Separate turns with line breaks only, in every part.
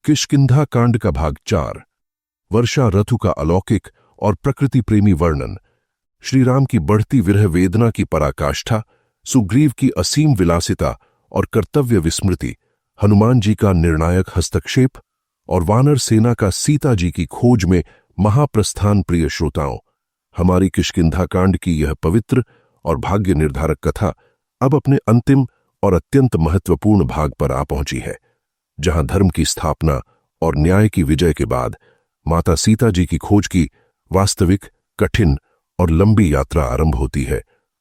किष्किंधा कांड का भाग 4। वर्षा ऋतु का अलौकिक और प्रकृति प्रेमी वर्णन। श्री राम की बढ़ती विरह वेदना की पराकाष्ठा, सुग्रीव की असीम विलासिता और कर्तव्य विस्मृति, हनुमान जी का निर्णायक हस्तक्षेप और वानर सेना का सीता जी की खोज में महाप्रस्थान। प्रिय श्रोताओं, हमारी किष्किंधा कांड की यह पवित्र और भाग्य निर्धारक कथा अब अपने अंतिम और अत्यंत महत्वपूर्ण भाग पर आ पहुंची है, जहां धर्म की स्थापना और न्याय की विजय के बाद माता सीता जी की खोज की वास्तविक, कठिन और लंबी यात्रा आरंभ होती है,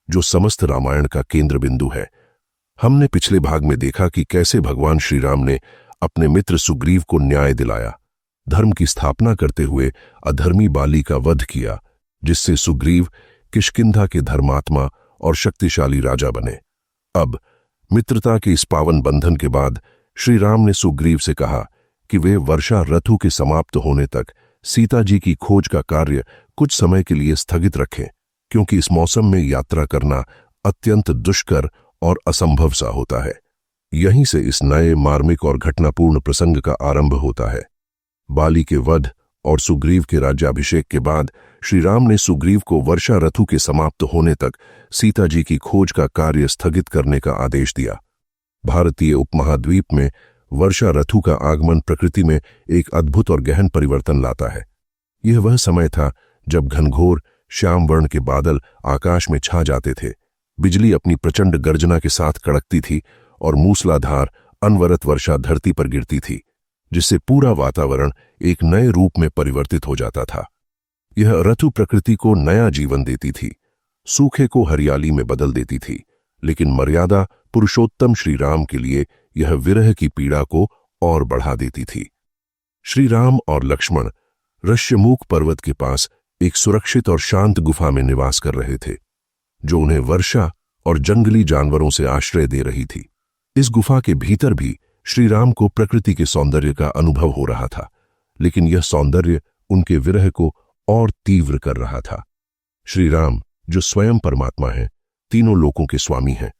जो समस्त रामायण का केंद्र बिंदु है। हमने पिछले भाग में देखा कि कैसे भगवान श्री राम ने अपने मित्र सुग्रीव को न्याय दिलाया, धर्म की स्थापना करते हुए अधर्मी बाली का वध किया, जिससे सुग्रीव किष्किंधा के धर्मात्मा और शक्तिशाली राजा बने। अब मित्रता के इस पावन बंधन के बाद श्री राम ने सुग्रीव से कहा कि वे वर्षा ऋतु के समाप्त होने तक सीता जी की खोज का कार्य कुछ समय के लिए स्थगित रखें, क्योंकि इस मौसम में यात्रा करना अत्यंत दुष्कर और असंभव सा होता है। यहीं से इस नए मार्मिक और घटनापूर्ण प्रसंग का आरंभ होता है। बाली के वध और सुग्रीव के राज्याभिषेक के बाद श्री राम ने सुग्रीव को वर्षा ऋतु के समाप्त होने तक सीता जी की खोज का कार्य स्थगित करने का आदेश दिया। भारतीय उपमहाद्वीप में वर्षा ऋतु का आगमन प्रकृति में एक अद्भुत और गहन परिवर्तन लाता है। यह वह समय था जब घनघोर श्याम वर्ण के बादल आकाश में छा जाते थे, बिजली अपनी प्रचंड गर्जना के साथ कड़कती थी और मूसलाधार अनवरत वर्षा धरती पर गिरती थी, जिससे पूरा वातावरण एक नए रूप में परिवर्तित हो जाता था। यह ऋतु प्रकृति को नया जीवन देती थी, सूखे को हरियाली में बदल देती थी, लेकिन मर्यादा पुरुषोत्तम श्री राम के लिए यह विरह की पीड़ा को और बढ़ा देती थी। श्री राम और लक्ष्मण ऋष्यमूक पर्वत के पास एक सुरक्षित और शांत गुफा में निवास कर रहे थे, जो उन्हें वर्षा और जंगली जानवरों से आश्रय दे रही थी। इस गुफा के भीतर भी श्री राम को प्रकृति के सौंदर्य का अनुभव हो रहा था, लेकिन यह सौंदर्य उनके विरह को और तीव्र कर रहा था। श्री राम, जो स्वयं परमात्मा हैं, तीनों लोकों के स्वामी हैं,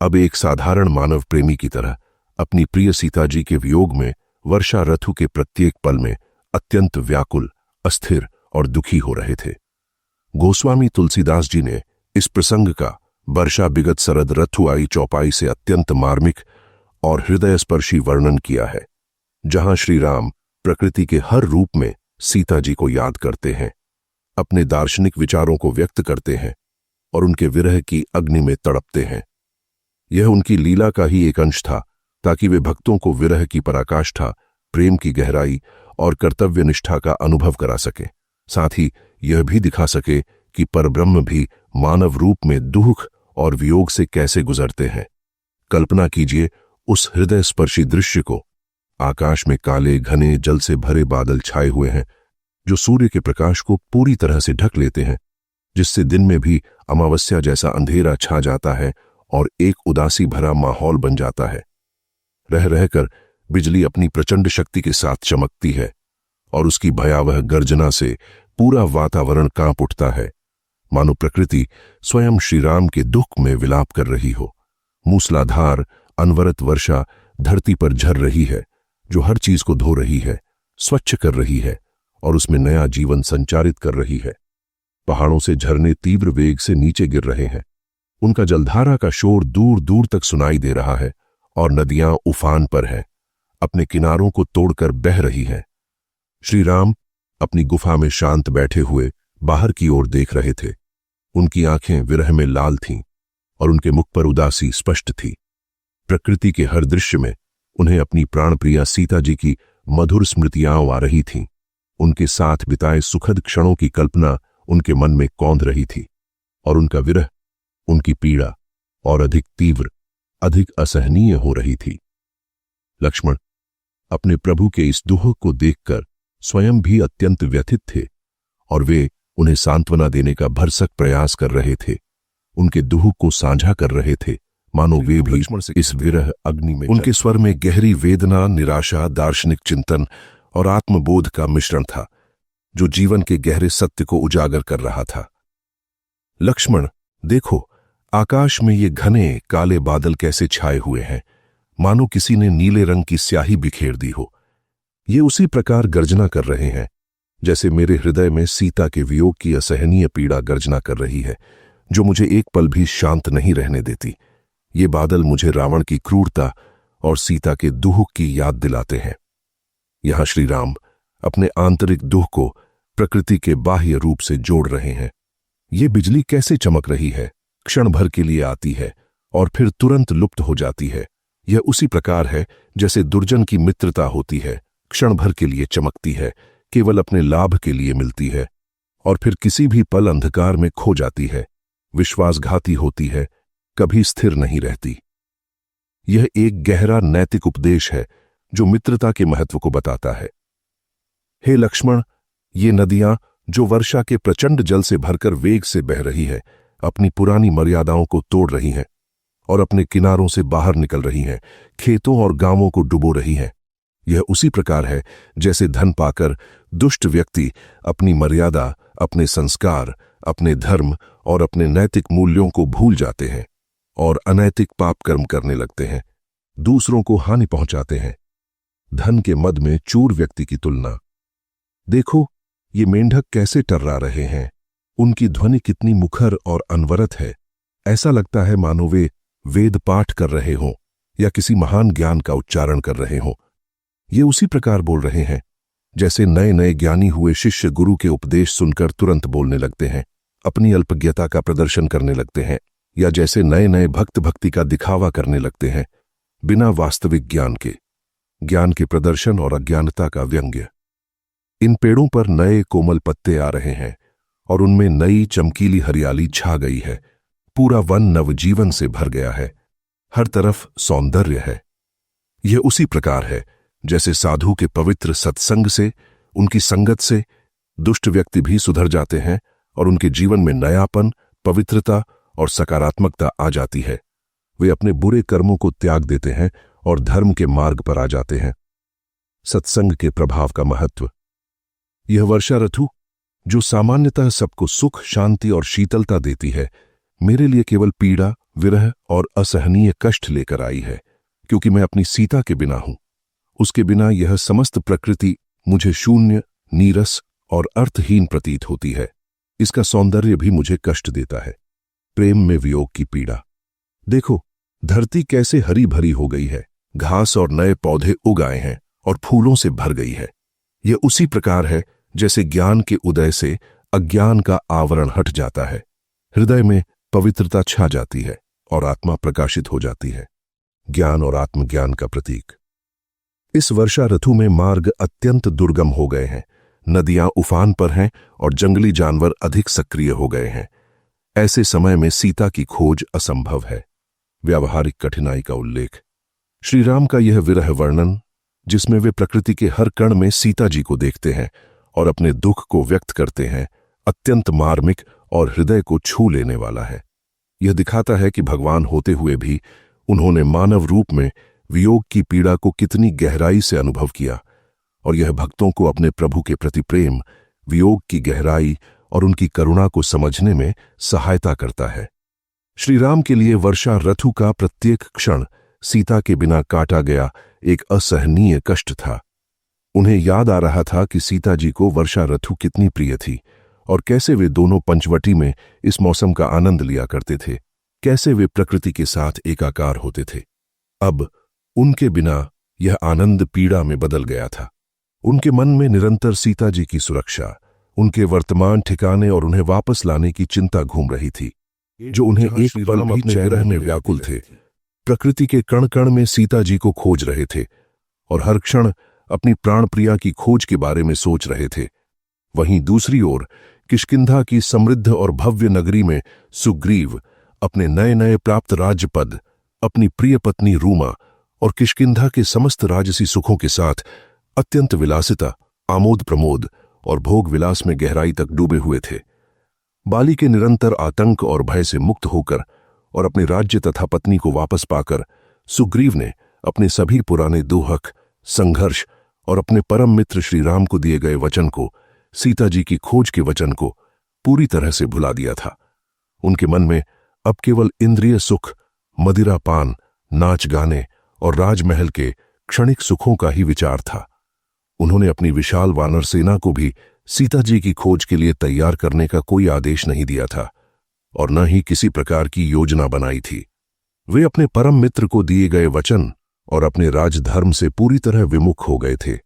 अब एक साधारण मानव प्रेमी की तरह अपनी प्रिय सीता जी के वियोग में वर्षा ऋतु के प्रत्येक पल में अत्यंत व्याकुल, अस्थिर और दुखी हो रहे थे। गोस्वामी तुलसीदास जी ने इस प्रसंग का वर्षा बिगत सरद ऋतु आई चौपाई से अत्यंत मार्मिक और हृदयस्पर्शी वर्णन किया है, जहां श्री राम प्रकृति के हर रूप में सीता जी को याद करते हैं, अपने दार्शनिक विचारों को व्यक्त करते हैं और उनके विरह की अग्नि में तड़पते हैं। यह उनकी लीला का ही एक अंश था, ताकि वे भक्तों को विरह की पराकाष्ठा, प्रेम की गहराई और कर्तव्य निष्ठा का अनुभव करा सके। साथ ही यह भी दिखा सके कि परब्रह्म भी मानव रूप में दुख और वियोग से कैसे गुजरते हैं। कल्पना कीजिए उस हृदयस्पर्शी दृश्य को। आकाश में काले घने जल से भरे बादल छाए हुए हैं, जो सूर्य के प्रकाश को पूरी तरह से ढक लेते हैं, जिससे दिन में भी अमावस्या जैसा अंधेरा छा जाता है और एक उदासी भरा माहौल बन जाता है। रह रहकर बिजली अपनी प्रचंड शक्ति के साथ चमकती है और उसकी भयावह गर्जना से पूरा वातावरण कांप उठता है, मानो प्रकृति स्वयं श्री राम के दुख में विलाप कर रही हो। मूसलाधार अनवरत वर्षा धरती पर झर रही है, जो हर चीज को धो रही है, स्वच्छ कर रही है और उसमें नया जीवन संचारित कर रही है। पहाड़ों से झरने तीव्र वेग से नीचे गिर रहे हैं, उनका जलधारा का शोर दूर दूर तक सुनाई दे रहा है और नदियां उफान पर हैं, अपने किनारों को तोड़कर बह रही हैं। श्री राम अपनी गुफा में शांत बैठे हुए बाहर की ओर देख रहे थे। उनकी आंखें विरह में लाल थीं और उनके मुख पर उदासी स्पष्ट थी। प्रकृति के हर दृश्य में उन्हें अपनी प्राणप्रिया सीता जी की मधुर स्मृतियां आ रही थीं। उनके साथ बिताए सुखद क्षणों की कल्पना उनके मन में कौंध रही थी और उनका विरह, उनकी पीड़ा और अधिक तीव्र, अधिक असहनीय हो रही थी। लक्ष्मण अपने प्रभु के इस दुख को देखकर स्वयं भी अत्यंत व्यथित थे और वे उन्हें सांत्वना देने का भरसक प्रयास कर रहे थे, उनके दुख को साझा कर रहे थे, मानो वे भी इस विरह अग्नि में। उनके स्वर में गहरी वेदना, निराशा, दार्शनिक चिंतन और आत्मबोध का मिश्रण था, जो जीवन के गहरे सत्य को उजागर कर रहा था। लक्ष्मण, देखो, आकाश में ये घने काले बादल कैसे छाए हुए हैं, मानो किसी ने नीले रंग की स्याही बिखेर दी हो। ये उसी प्रकार गर्जना कर रहे हैं जैसे मेरे हृदय में सीता के वियोग की असहनीय पीड़ा गर्जना कर रही है, जो मुझे एक पल भी शांत नहीं रहने देती। ये बादल मुझे रावण की क्रूरता और सीता के दुख की याद दिलाते हैं। यहां श्री राम अपने आंतरिक दुख को प्रकृति के बाह्य रूप से जोड़ रहे हैं। ये बिजली कैसे चमक रही है, क्षण भर के लिए आती है और फिर तुरंत लुप्त हो जाती है। यह उसी प्रकार है जैसे दुर्जन की मित्रता होती है, क्षण भर के लिए चमकती है, केवल अपने लाभ के लिए मिलती है और फिर किसी भी पल अंधकार में खो जाती है, विश्वासघाती होती है, कभी स्थिर नहीं रहती। यह एक गहरा नैतिक उपदेश है जो मित्रता के महत्व को बताता है। हे लक्ष्मण, ये नदियां जो वर्षा के प्रचंड जल से भरकर वेग से बह रही है, अपनी पुरानी मर्यादाओं को तोड़ रही हैं और अपने किनारों से बाहर निकल रही हैं, खेतों और गांवों को डुबो रही हैं। यह उसी प्रकार है जैसे धन पाकर दुष्ट व्यक्ति अपनी मर्यादा, अपने संस्कार, अपने धर्म और अपने नैतिक मूल्यों को भूल जाते हैं और अनैतिक पाप कर्म करने लगते हैं, दूसरों को हानि पहुंचाते हैं। धन के मद में चूर व्यक्ति की तुलना। देखो, ये मेंढक कैसे टर्रा रहे हैं, उनकी ध्वनि कितनी मुखर और अनवरत है। ऐसा लगता है मानो वे वेद पाठ कर रहे हों या किसी महान ज्ञान का उच्चारण कर रहे हों। ये उसी प्रकार बोल रहे हैं जैसे नए नए ज्ञानी हुए शिष्य गुरु के उपदेश सुनकर तुरंत बोलने लगते हैं, अपनी अल्पज्ञता का प्रदर्शन करने लगते हैं, या जैसे नए नए भक्त भक्ति का दिखावा करने लगते हैं बिना वास्तविक ज्ञान के प्रदर्शन और अज्ञानता का व्यंग्य। इन पेड़ों पर नए कोमल पत्ते आ रहे हैं और उनमें नई चमकीली हरियाली छा गई है। पूरा वन नवजीवन से भर गया है, हर तरफ सौंदर्य है। यह उसी प्रकार है जैसे साधु के पवित्र सत्संग से, उनकी संगत से दुष्ट व्यक्ति भी सुधर जाते हैं और उनके जीवन में नयापन, पवित्रता और सकारात्मकता आ जाती है। वे अपने बुरे कर्मों को त्याग देते हैं और धर्म के मार्ग पर आ जाते हैं। सत्संग के प्रभाव का महत्व। यह वर्षा ऋतु जो सामान्यतः सबको सुख, शांति और शीतलता देती है, मेरे लिए केवल पीड़ा, विरह और असहनीय कष्ट लेकर आई है, क्योंकि मैं अपनी सीता के बिना हूं। उसके बिना यह समस्त प्रकृति मुझे शून्य, नीरस और अर्थहीन प्रतीत होती है। इसका सौंदर्य भी मुझे कष्ट देता है। प्रेम में वियोग की पीड़ा। देखो, धरती कैसे हरी भरी हो गई है, घास और नए पौधे उग आए हैं और फूलों से भर गई है। यह उसी प्रकार है जैसे ज्ञान के उदय से अज्ञान का आवरण हट जाता है, हृदय में पवित्रता छा जाती है और आत्मा प्रकाशित हो जाती है। ज्ञान और आत्मज्ञान का प्रतीक। इस वर्षा ऋतु में मार्ग अत्यंत दुर्गम हो गए हैं, नदियां उफान पर हैं और जंगली जानवर अधिक सक्रिय हो गए हैं। ऐसे समय में सीता की खोज असंभव है। व्यावहारिक कठिनाई का उल्लेख। श्री राम का यह विरह वर्णन, जिसमें वे प्रकृति के हर कण में सीता जी को देखते हैं और अपने दुख को व्यक्त करते हैं, अत्यंत मार्मिक और हृदय को छू लेने वाला है। यह दिखाता है कि भगवान होते हुए भी उन्होंने मानव रूप में वियोग की पीड़ा को कितनी गहराई से अनुभव किया, और यह भक्तों को अपने प्रभु के प्रति प्रेम, वियोग की गहराई और उनकी करुणा को समझने में सहायता करता है। श्री राम के लिए वर्षा ऋतु का प्रत्येक क्षण सीता के बिना काटा गया एक असहनीय कष्ट था। उन्हें याद आ रहा था कि सीता जी को वर्षा ऋतु कितनी प्रिय थी और कैसे वे दोनों पंचवटी में इस मौसम का आनंद लिया करते थे, कैसे वे प्रकृति के साथ एकाकार होते थे। अब उनके बिना यह आनंद पीड़ा में बदल गया था। उनके मन में निरंतर सीता जी की सुरक्षा, उनके वर्तमान ठिकाने और उन्हें वापस लाने की चिंता घूम रही थी, जो उन्हें एक पल भी चैन में व्याकुल थे। प्रकृति के कण कण में सीता जी को खोज रहे थे और हर क्षण अपनी प्राण प्रिया की खोज के बारे में सोच रहे थे। वहीं दूसरी ओर किष्किंधा की समृद्ध और भव्य नगरी में सुग्रीव अपने नए नए प्राप्त राज्यपद, अपनी प्रिय पत्नी रूमा और किष्किंधा के समस्त राजसी सुखों के साथ अत्यंत विलासिता, आमोद प्रमोद और भोग विलास में गहराई तक डूबे हुए थे। बाली के निरंतर आतंक और भय से मुक्त होकर और अपने राज्य तथा पत्नी को वापस पाकर सुग्रीव ने अपने सभी पुराने दुहक, संघर्ष और अपने परम मित्र श्री राम को दिए गए वचन को, सीता जी की खोज के वचन को पूरी तरह से भुला दिया था। उनके मन में अब केवल इंद्रिय सुख, मदिरा पान, नाच गाने और राजमहल के क्षणिक सुखों का ही विचार था। उन्होंने अपनी विशाल वानर सेना को भी सीता जी की खोज के लिए तैयार करने का कोई आदेश नहीं दिया था और न ही किसी प्रकार की योजना बनाई थी। वे अपने परम मित्र को दिए गए वचन और अपने राजधर्म से पूरी तरह विमुख हो गए थे।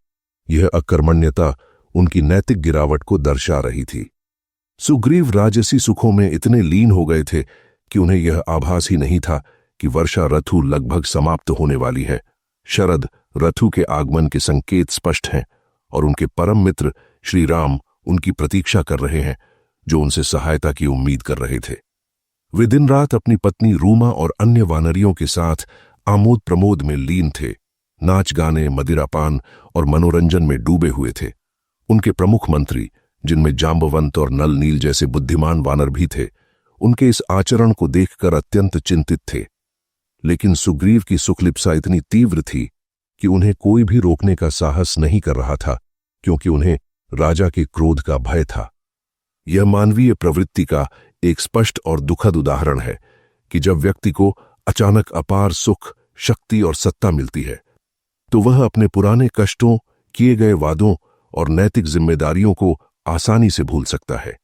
यह अकर्मण्यता उनकी नैतिक गिरावट को दर्शा रही थी। सुग्रीव राजसी सुखों में इतने लीन हो गए थे कि उन्हें यह आभास ही नहीं था कि वर्षा ऋतु लगभग समाप्त होने वाली है। शरद ऋतु के आगमन के संकेत स्पष्ट हैं और उनके परम मित्र श्री राम उनकी प्रतीक्षा कर रहे हैं, जो उनसे सहायता की उम्मीद कर रहे थे। वे दिन रात अपनी पत्नी रूमा और अन्य वानरियों के साथ आमोद प्रमोद में लीन थे, नाच गाने, मदिरापान और मनोरंजन में डूबे हुए थे। उनके प्रमुख मंत्री, जिनमें जांबवंत और नल नील जैसे बुद्धिमान वानर भी थे, उनके इस आचरण को देखकर अत्यंत चिंतित थे। लेकिन सुग्रीव की सुखलिप्सा इतनी तीव्र थी कि उन्हें कोई भी रोकने का साहस नहीं कर रहा था, क्योंकि उन्हें राजा के क्रोध का भय था। यह मानवीय प्रवृत्ति का एक स्पष्ट और दुखद उदाहरण है कि जब व्यक्ति को अचानक अपार सुख, शक्ति और सत्ता मिलती है तो वह अपने पुराने कष्टों, किए गए वादों और नैतिक जिम्मेदारियों को आसानी से भूल सकता है।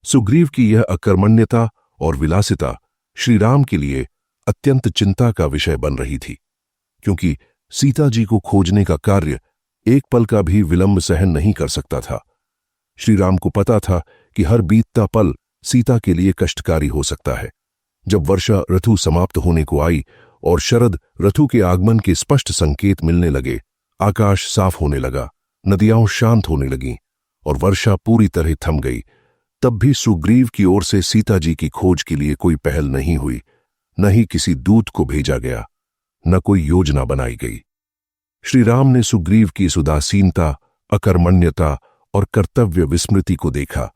सुग्रीव की यह अकर्मण्यता और विलासिता श्री राम के लिए अत्यंत चिंता का विषय बन रही थी, क्योंकि सीता जी को खोजने का कार्य एक पल का भी विलंब सहन नहीं कर सकता था। श्री राम को पता था कि हर बीतता पल सीता के लिए कष्टकारी हो सकता है। जब वर्षा ऋतु समाप्त होने को आई और शरद ऋतु के आगमन के स्पष्ट संकेत मिलने लगे, आकाश साफ होने लगा, नदियां शांत होने लगीं और वर्षा पूरी तरह थम गई, तब भी सुग्रीव की ओर से सीता जी की खोज के लिए कोई पहल नहीं हुई, न ही किसी दूत को भेजा गया, न कोई योजना बनाई गई। श्री राम ने सुग्रीव की इस उदासीनता, अकर्मण्यता और कर्तव्य विस्मृति को देखा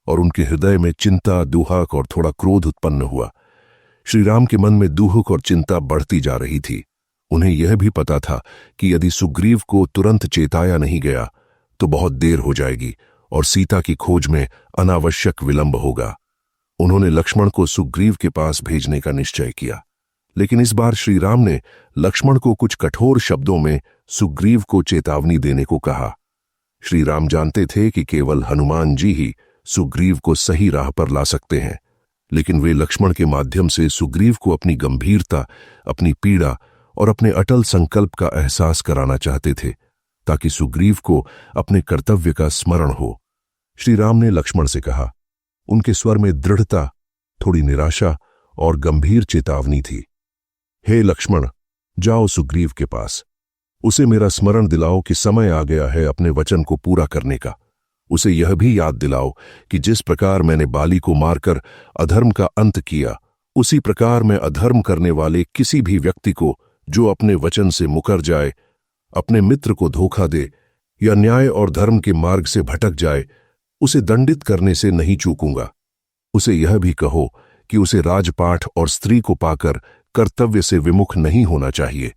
और उनके हृदय में चिंता, दुहक और थोड़ा क्रोध उत्पन्न हुआ। श्री राम के मन में दुहक और चिंता बढ़ती जा रही थी। उन्हें यह भी पता था कि यदि सुग्रीव को तुरंत चेताया नहीं गया तो बहुत देर हो जाएगी और सीता की खोज में अनावश्यक विलंब होगा। उन्होंने लक्ष्मण को सुग्रीव के पास भेजने का निश्चय किया, लेकिन इस बार श्री राम ने लक्ष्मण को कुछ कठोर शब्दों में सुग्रीव को चेतावनी देने को कहा। श्री राम जानते थे कि केवल हनुमान जी ही सुग्रीव को सही राह पर ला सकते हैं, लेकिन वे लक्ष्मण के माध्यम से सुग्रीव को अपनी गंभीरता, अपनी पीड़ा और अपने अटल संकल्प का एहसास कराना चाहते थे, ताकि सुग्रीव को अपने कर्तव्य का स्मरण हो। श्री राम ने लक्ष्मण से कहा। उनके स्वर में दृढ़ता, थोड़ी निराशा और गंभीर चेतावनी थी। हे लक्ष्मण, जाओ सुग्रीव के पास, उसे मेरा स्मरण दिलाओ कि समय आ गया है अपने वचन को पूरा करने का। उसे यह भी याद दिलाओ कि जिस प्रकार मैंने बाली को मारकर अधर्म का अंत किया, उसी प्रकार मैं अधर्म करने वाले किसी भी व्यक्ति को जो अपने वचन से मुकर जाए, अपने मित्र को धोखा दे या न्याय और धर्म के मार्ग से भटक जाए, उसे दंडित करने से नहीं चूकूंगा। उसे यह भी कहो कि उसे राजपाट और स्त्री को पाकर कर्तव्य से विमुख नहीं होना चाहिए,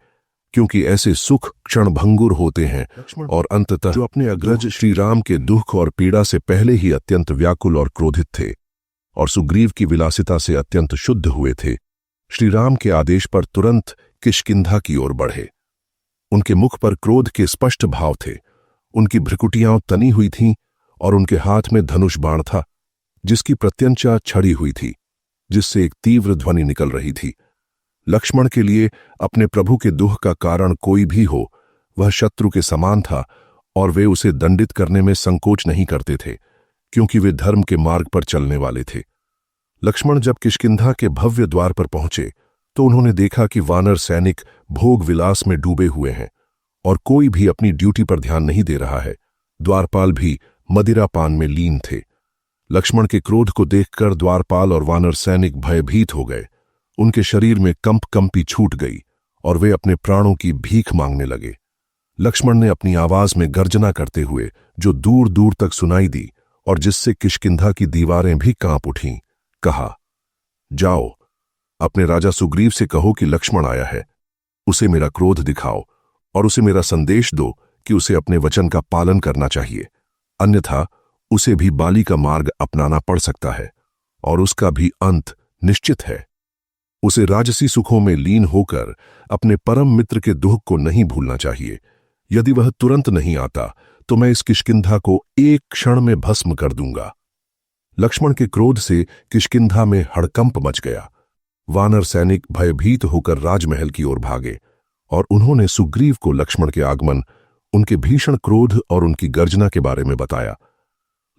क्योंकि ऐसे सुख क्षणभंगुर होते हैं और अंततः जो अपने अग्रज श्री राम के दुख और पीड़ा से पहले ही अत्यंत व्याकुल और क्रोधित थे और सुग्रीव की विलासिता से अत्यंत शुद्ध हुए थे, श्री राम के आदेश पर तुरंत किष्किंधा की ओर बढ़े। उनके मुख पर क्रोध के स्पष्ट भाव थे, उनकी भ्रुकुटियां तनी हुई थीं और उनके हाथ में धनुष बाण था, जिसकी प्रत्यंचा छड़ी हुई थी, जिससे एक तीव्र ध्वनि निकल रही थी। लक्ष्मण के लिए अपने प्रभु के दुख का कारण कोई भी हो, वह शत्रु के समान था और वे उसे दंडित करने में संकोच नहीं करते थे, क्योंकि वे धर्म के मार्ग पर चलने वाले थे। लक्ष्मण जब किष्किंधा के भव्य द्वार पर पहुंचे तो उन्होंने देखा कि वानर सैनिक भोग विलास में डूबे हुए हैं और कोई भी अपनी ड्यूटी पर ध्यान नहीं दे रहा है। द्वारपाल भी मदिरापान में लीन थे। लक्ष्मण के क्रोध को देखकर द्वारपाल और वानर सैनिक भयभीत हो गए। उनके शरीर में कंपी छूट गई और वे अपने प्राणों की भीख मांगने लगे। लक्ष्मण ने अपनी आवाज में गर्जना करते हुए, जो दूर दूर तक सुनाई दी और जिससे किष्किंधा की दीवारें भी कांप उठीं, कहा, जाओ अपने राजा सुग्रीव से कहो कि लक्ष्मण आया है। उसे मेरा क्रोध दिखाओ और उसे मेरा संदेश दो कि उसे अपने वचन का पालन करना चाहिए, अन्यथा उसे भी बाली का मार्ग अपनाना पड़ सकता है और उसका भी अंत निश्चित है। उसे राजसी सुखों में लीन होकर अपने परम मित्र के दुख को नहीं भूलना चाहिए, यदि वह तुरंत नहीं आता तो मैं इस किष्किंधा को एक क्षण में भस्म कर दूंगा। लक्ष्मण के क्रोध से किष्किंधा में हड़कंप मच गया। वानर सैनिक भयभीत होकर राजमहल की ओर भागे और उन्होंने सुग्रीव को लक्ष्मण के आगमन, उनके भीषण क्रोध और उनकी गर्जना के बारे में बताया।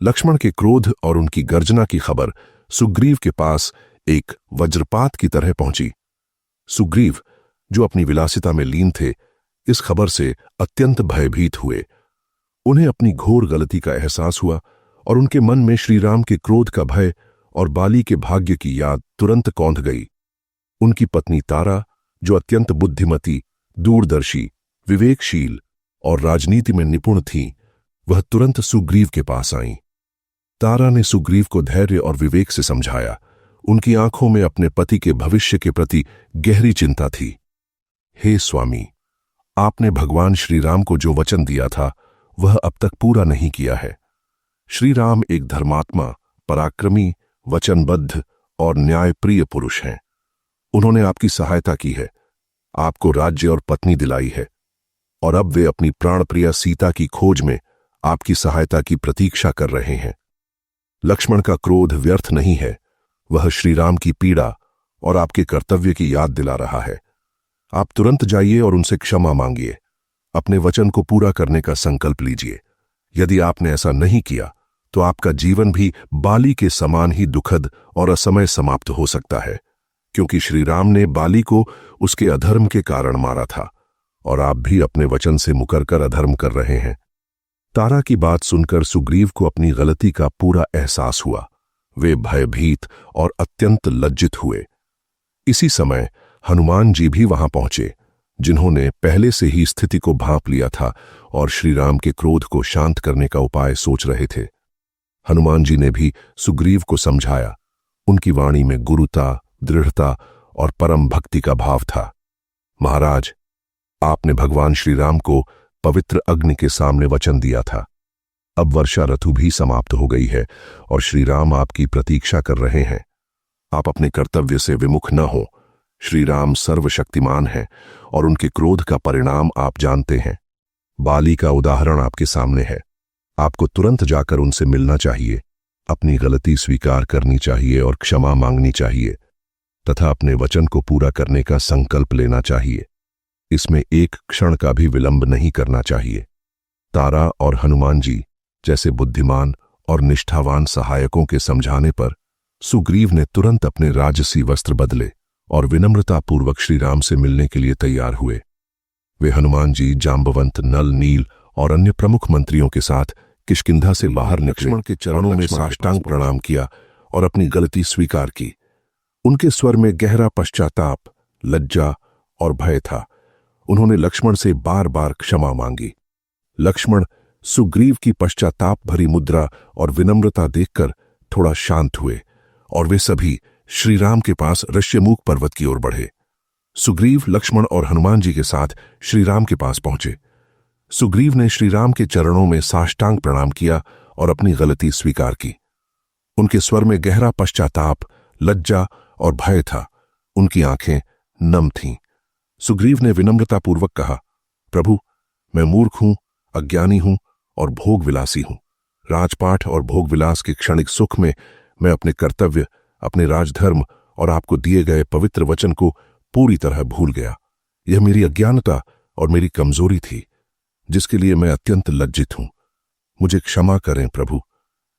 लक्ष्मण के क्रोध और उनकी गर्जना की खबर सुग्रीव के पास एक वज्रपात की तरह पहुंची। सुग्रीव, जो अपनी विलासिता में लीन थे, इस खबर से अत्यंत भयभीत हुए। उन्हें अपनी घोर गलती का एहसास हुआ और उनके मन में श्रीराम के क्रोध का भय और बाली के भाग्य की याद तुरंत कौंध गई। उनकी पत्नी तारा, जो अत्यंत बुद्धिमती, दूरदर्शी, विवेकशील और राजनीति में निपुण थीं, वह तुरंत सुग्रीव के पास आईं। तारा ने सुग्रीव को धैर्य और विवेक से समझाया। उनकी आंखों में अपने पति के भविष्य के प्रति गहरी चिंता थी। हे स्वामी, आपने भगवान श्रीराम को जो वचन दिया था वह अब तक पूरा नहीं किया है। श्रीराम एक धर्मात्मा, पराक्रमी, वचनबद्ध और न्यायप्रिय पुरुष हैं। उन्होंने आपकी सहायता की है, आपको राज्य और पत्नी दिलाई है, और अब वे अपनी प्राणप्रिया सीता की खोज में आपकी सहायता की प्रतीक्षा कर रहे हैं। लक्ष्मण का क्रोध व्यर्थ नहीं है, वह श्रीराम की पीड़ा और आपके कर्तव्य की याद दिला रहा है। आप तुरंत जाइए और उनसे क्षमा मांगिए। अपने वचन को पूरा करने का संकल्प लीजिए। यदि आपने ऐसा नहीं किया तो आपका जीवन भी बाली के समान ही दुखद और असमय समाप्त हो सकता है, क्योंकि श्रीराम ने बाली को उसके अधर्म के कारण मारा था और आप भी अपने वचन से मुकरकर अधर्म कर रहे हैं। तारा की बात सुनकर सुग्रीव को अपनी गलती का पूरा एहसास हुआ। वे भयभीत और अत्यंत लज्जित हुए। इसी समय हनुमान जी भी वहां पहुंचे, जिन्होंने पहले से ही स्थिति को भांप लिया था और श्रीराम के क्रोध को शांत करने का उपाय सोच रहे थे। हनुमान जी ने भी सुग्रीव को समझाया। उनकी वाणी में गुरुता, दृढ़ता और परम भक्ति का भाव था। महाराज, आपने भगवान श्रीराम को पवित्र अग्नि के सामने वचन दिया था। अब वर्षा ऋतु भी समाप्त हो गई है और श्रीराम आपकी प्रतीक्षा कर रहे हैं। आप अपने कर्तव्य से विमुख न हो। श्रीराम सर्वशक्तिमान हैं और उनके क्रोध का परिणाम आप जानते हैं। बाली का उदाहरण आपके सामने है। आपको तुरंत जाकर उनसे मिलना चाहिए, अपनी गलती स्वीकार करनी चाहिए और क्षमा मांगनी चाहिए तथा अपने वचन को पूरा करने का संकल्प लेना चाहिए। इसमें एक क्षण का भी विलंब नहीं करना चाहिए। तारा और हनुमान जी जैसे बुद्धिमान और निष्ठावान सहायकों के समझाने पर सुग्रीव ने तुरंत अपने राजसी वस्त्र बदले और विनम्रतापूर्वक श्रीराम से मिलने के लिए तैयार हुए। वे हनुमान जी, जांबवंत, नल, नील और अन्य प्रमुख मंत्रियों के साथ किष्किंधा से बाहर लक्ष्मण के चरणों में साष्टांग प्रणाम किया और अपनी गलती स्वीकार की। उनके स्वर में गहरा पश्चाताप, लज्जा और भय था। उन्होंने लक्ष्मण से बार बार क्षमा मांगी। लक्ष्मण सुग्रीव की पश्चाताप भरी मुद्रा और विनम्रता देखकर थोड़ा शांत हुए और वे सभी श्रीराम के पास ऋष्यमूक पर्वत की ओर बढ़े। सुग्रीव, लक्ष्मण और हनुमान जी के साथ श्रीराम के पास पहुंचे। सुग्रीव ने श्रीराम के चरणों में साष्टांग प्रणाम किया और अपनी गलती स्वीकार की। उनके स्वर में गहरा पश्चाताप, लज्जा और भय था। उनकी आंखें नम थीं। सुग्रीव ने विनम्रतापूर्वक कहा, प्रभु, मैं मूर्ख हूं, अज्ञानी हूं और भोगविलासी हूं। राजपाठ और भोगविलास के क्षणिक सुख में मैं अपने कर्तव्य, अपने राजधर्म और आपको दिए गए पवित्र वचन को पूरी तरह भूल गया। यह मेरी अज्ञानता और मेरी कमजोरी थी, जिसके लिए मैं अत्यंत लज्जित हूं। मुझे क्षमा करें प्रभु।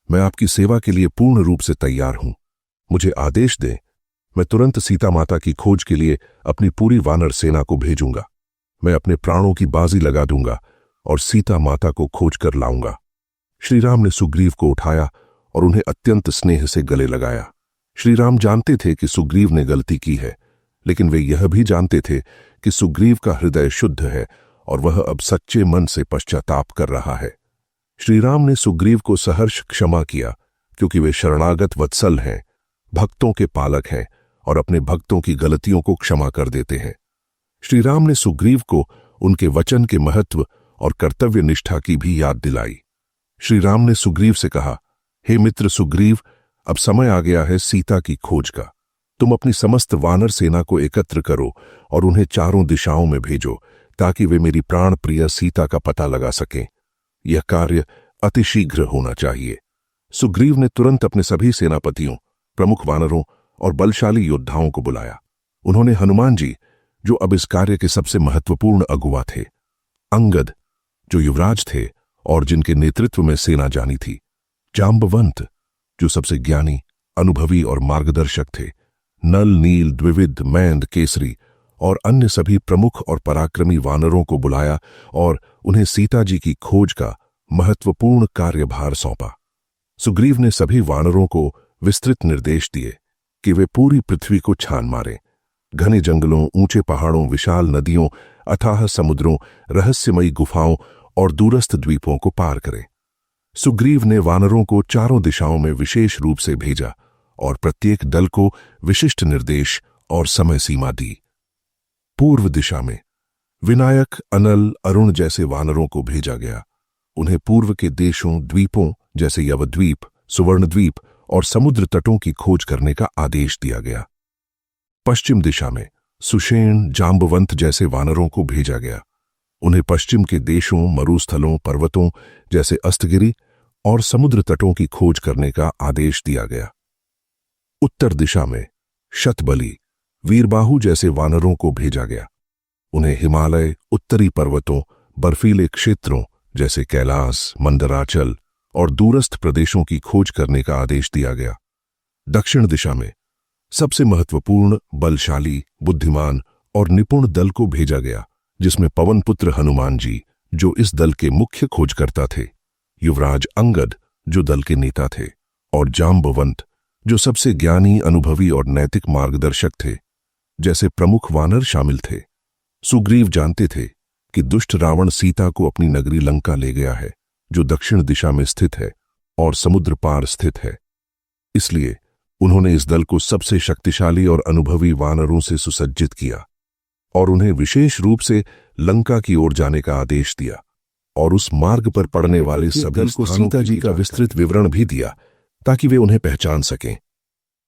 मैं आपकी सेवा के लिए पूर्ण रूप से तैयार हूं। मुझे आदेश दें, मैं तुरंत सीता माता की खोज के लिए अपनी पूरी वानर सेना को भेजूंगा। मैं अपने प्राणों की बाजी लगा दूंगा और सीता माता को खोज कर लाऊंगा। श्रीराम ने सुग्रीव को उठाया और उन्हें अत्यंत स्नेह से गले लगाया। श्रीराम जानते थे कि सुग्रीव ने गलती की है, लेकिन वे यह भी जानते थे कि सुग्रीव का हृदय शुद्ध है और वह अब सच्चे मन से पश्चाताप कर रहा है। श्रीराम ने सुग्रीव को सहर्ष क्षमा किया, क्योंकि वे शरणागत वत्सल हैं, भक्तों के पालक हैं और अपने भक्तों की गलतियों को क्षमा कर देते हैं। श्रीराम ने सुग्रीव को उनके वचन के महत्व और कर्तव्य निष्ठा की भी याद दिलाई। श्रीराम ने सुग्रीव से कहा, हे मित्र सुग्रीव, अब समय आ गया है सीता की खोज का। तुम अपनी समस्त वानर सेना को एकत्र करो और उन्हें चारों दिशाओं में भेजो, ताकि वे मेरी प्राण प्रिय सीता का पता लगा सकें। यह कार्य अतिशीघ्र होना चाहिए। सुग्रीव ने तुरंत अपने सभी सेनापतियों, प्रमुख वानरों और बलशाली योद्धाओं को बुलाया। उन्होंने हनुमान जी, जो अब इस कार्य के सबसे महत्वपूर्ण अगुवा थे, अंगद, जो युवराज थे और जिनके नेतृत्व में सेना जानी थी, जांबवंत, जो सबसे ज्ञानी, अनुभवी और मार्गदर्शक थे, नल, नील, द्विविद, मैंद, केसरी और अन्य सभी प्रमुख और पराक्रमी वानरों को बुलाया और उन्हें सीता जी की खोज का महत्वपूर्ण कार्यभार सौंपा। सुग्रीव ने सभी वानरों को विस्तृत निर्देश दिए कि वे पूरी पृथ्वी को छान मारें, घने जंगलों, ऊंचे पहाड़ों, विशाल नदियों, अथाह समुद्रों, रहस्यमयी गुफाओं और दूरस्थ द्वीपों को पार करें। सुग्रीव ने वानरों को चारों दिशाओं में विशेष रूप से भेजा और प्रत्येक दल को विशिष्ट निर्देश और समय सीमा दी। पूर्व दिशा में विनायक, अनल, अरुण जैसे वानरों को भेजा गया। उन्हें पूर्व के देशों, द्वीपों जैसे यवद्वीप, सुवर्णद्वीप और समुद्र तटों की खोज करने का आदेश दिया गया। पश्चिम दिशा में सुषेण, जांबवंत जैसे वानरों को भेजा गया। उन्हें पश्चिम के देशों, मरुस्थलों, पर्वतों जैसे अस्तगिरी और समुद्र तटों की खोज करने का आदेश दिया गया। उत्तर दिशा में शतबली, वीरबाहु जैसे वानरों को भेजा गया। उन्हें हिमालय, उत्तरी पर्वतों, बर्फीले क्षेत्रों जैसे कैलाश, मंदराचल और दूरस्थ प्रदेशों की खोज करने का आदेश दिया गया। दक्षिण दिशा में सबसे महत्वपूर्ण, बलशाली, बुद्धिमान और निपुण दल को भेजा गया, जिसमें पवनपुत्र हनुमान जी, जो इस दल के मुख्य खोजकर्ता थे, युवराज अंगद, जो दल के नेता थे, और जांबवंत, जो सबसे ज्ञानी, अनुभवी और नैतिक मार्गदर्शक थे, जैसे प्रमुख वानर शामिल थे। सुग्रीव जानते थे कि दुष्ट रावण सीता को अपनी नगरी लंका ले गया है, जो दक्षिण दिशा में स्थित है और समुद्र पार स्थित है। इसलिए उन्होंने इस दल को सबसे शक्तिशाली और अनुभवी वानरों से सुसज्जित किया और उन्हें विशेष रूप से लंका की ओर जाने का आदेश दिया और उस मार्ग पर पड़ने वाले सभी दल को सीता जी का विस्तृत विवरण भी दिया ताकि वे उन्हें पहचान सकें।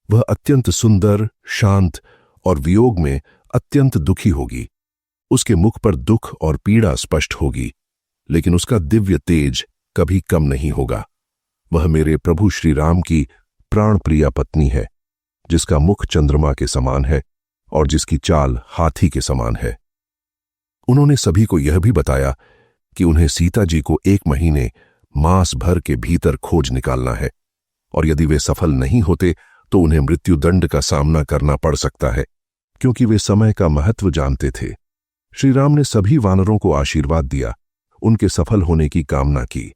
वह अत्यंत सुंदर, शांत और वियोग में अत्यंत दुखी होगी। उसके मुख पर दुख और पीड़ा स्पष्ट होगी, लेकिन उसका दिव्य तेज कभी कम नहीं होगा। वह मेरे प्रभु श्री राम की प्राण प्रिया पत्नी है, जिसका मुख चंद्रमा के समान है और जिसकी चाल हाथी के समान है। उन्होंने सभी को यह भी बताया कि उन्हें सीता जी को 1 महीने मास भर के भीतर खोज निकालना है और यदि वे सफल नहीं होते तो उन्हें मृत्युदंड का सामना करना पड़ सकता है, क्योंकि वे समय का महत्व जानते थे। श्री राम ने सभी वानरों को आशीर्वाद दिया, उनके सफल होने की कामना की।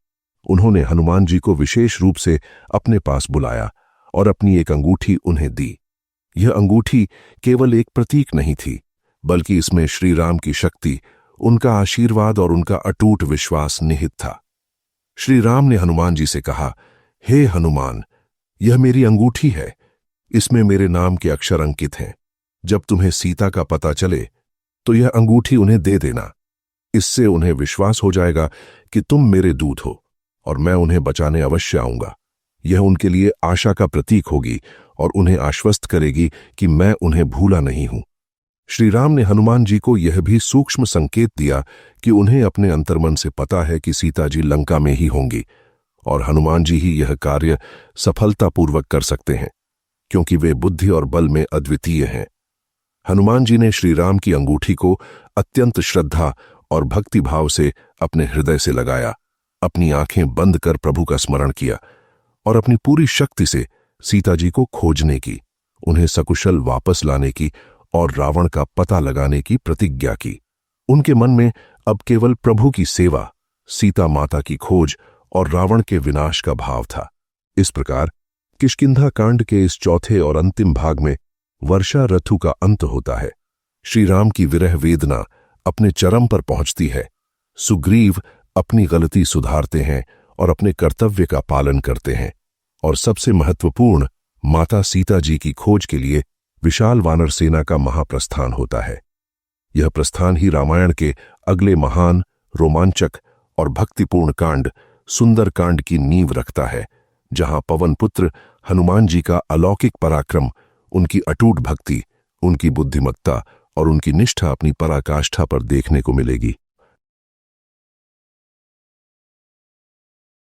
उन्होंने हनुमान जी को विशेष रूप से अपने पास बुलाया और अपनी एक अंगूठी उन्हें दी। यह अंगूठी केवल एक प्रतीक नहीं थी, बल्कि इसमें श्री राम की शक्ति, उनका आशीर्वाद और उनका अटूट विश्वास निहित था। श्री राम ने हनुमान जी से कहा, हे हनुमान, यह मेरी अंगूठी है, इसमें मेरे नाम के अक्षर अंकित हैं। जब तुम्हें सीता का पता चले तो यह अंगूठी उन्हें दे देना। इससे उन्हें विश्वास हो जाएगा कि तुम मेरे दूत हो और मैं उन्हें बचाने अवश्य आऊंगा। यह उनके लिए आशा का प्रतीक होगी और उन्हें आश्वस्त करेगी कि मैं उन्हें भूला नहीं हूं। श्री राम ने हनुमान जी को यह भी सूक्ष्म संकेत दिया कि उन्हें अपने अंतर्मन से पता है कि सीता जी लंका में ही होंगी और हनुमान जी ही यह कार्य सफलतापूर्वक कर सकते हैं, क्योंकि वे बुद्धि और बल में अद्वितीय हैं। हनुमान जी ने श्री राम की अंगूठी को अत्यंत श्रद्धा और भक्तिभाव से अपने हृदय से लगाया, अपनी आंखें बंद कर प्रभु का स्मरण किया और अपनी पूरी शक्ति से सीता जी को खोजने की, उन्हें सकुशल वापस लाने की और रावण का पता लगाने की प्रतिज्ञा की। उनके मन में अब केवल प्रभु की सेवा, सीता माता की खोज और रावण के विनाश का भाव था। इस प्रकार किष्किंधा कांड के इस चौथे और अंतिम भाग में वर्षा ऋतु का अंत होता है। श्री राम की विरह वेदना अपने चरम पर पहुंचती है। सुग्रीव अपनी गलती सुधारते हैं और अपने कर्तव्य का पालन करते हैं और सबसे महत्वपूर्ण, माता सीता जी की खोज के लिए विशाल वानर सेना का महाप्रस्थान होता है। यह प्रस्थान ही रामायण के अगले महान, रोमांचक और भक्तिपूर्ण कांड सुंदर कांड की नींव रखता है, जहां पवन पुत्र हनुमान जी का अलौकिक पराक्रम, उनकी अटूट भक्ति, उनकी बुद्धिमत्ता और उनकी निष्ठा अपनी पराकाष्ठा पर देखने को मिलेगी।